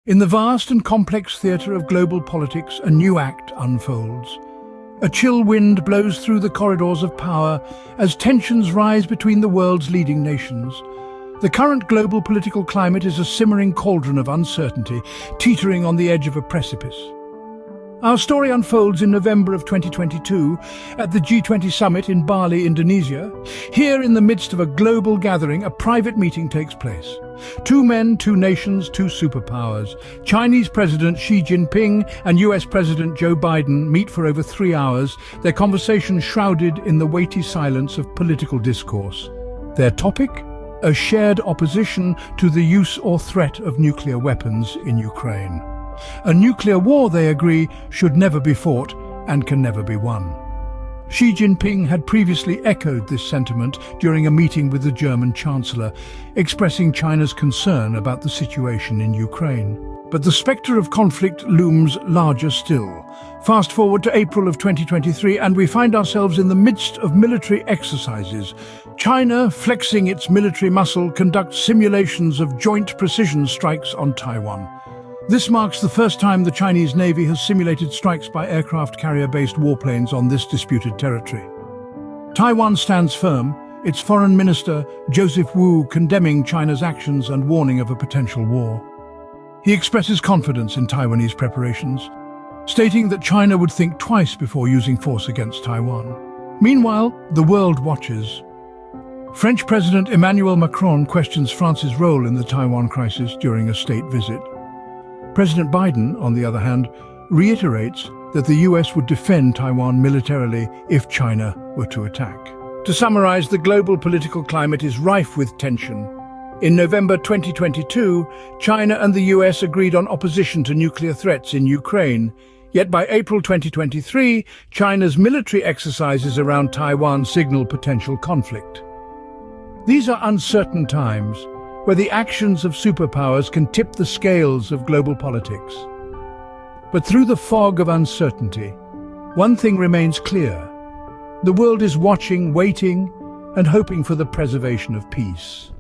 In the vast and complex theatre of global politics, a new act unfolds. A chill wind blows through the corridors of power as tensions rise between the world's leading nations. The current global political climate is a simmering cauldron of uncertainty, teetering on the edge of a precipice. Our story unfolds in November of 2022 at the G20 summit in Bali, Indonesia. Here, in the midst of a global gathering, a private meeting takes place. Two men, two nations, two superpowers. Chinese President Xi Jinping and US President Joe Biden meet for over 3 hours, their conversation shrouded in the weighty silence of political discourse. Their topic? A shared opposition to the use or threat of nuclear weapons in Ukraine. A nuclear war, they agree, should never be fought and can never be won. Xi Jinping had previously echoed this sentiment during a meeting with the German Chancellor, expressing China's concern about the situation in Ukraine. But the spectre of conflict looms larger still. Fast forward to April of 2023 and we find ourselves in the midst of military exercises. China, flexing its military muscle, conducts simulations of joint precision strikes on Taiwan. This marks the first time the Chinese Navy has simulated strikes by aircraft carrier-based warplanes on this disputed territory. Taiwan stands firm, its Foreign Minister, Joseph Wu, condemning China's actions and warning of a potential war. He expresses confidence in Taiwanese preparations, stating that China would think twice before using force against Taiwan. Meanwhile, the world watches. French President Emmanuel Macron questions France's role in the Taiwan crisis during a state visit. President Biden, on the other hand, reiterates that the US would defend Taiwan militarily if China were to attack. To summarize, the global political climate is rife with tension. In November 2022, China and the US agreed on opposition to nuclear threats in Ukraine. Yet by April 2023, China's military exercises around Taiwan signal potential conflict. These are uncertain times, where the actions of superpowers can tip the scales of global politics. But through the fog of uncertainty, one thing remains clear. The world is watching, waiting, and hoping for the preservation of peace.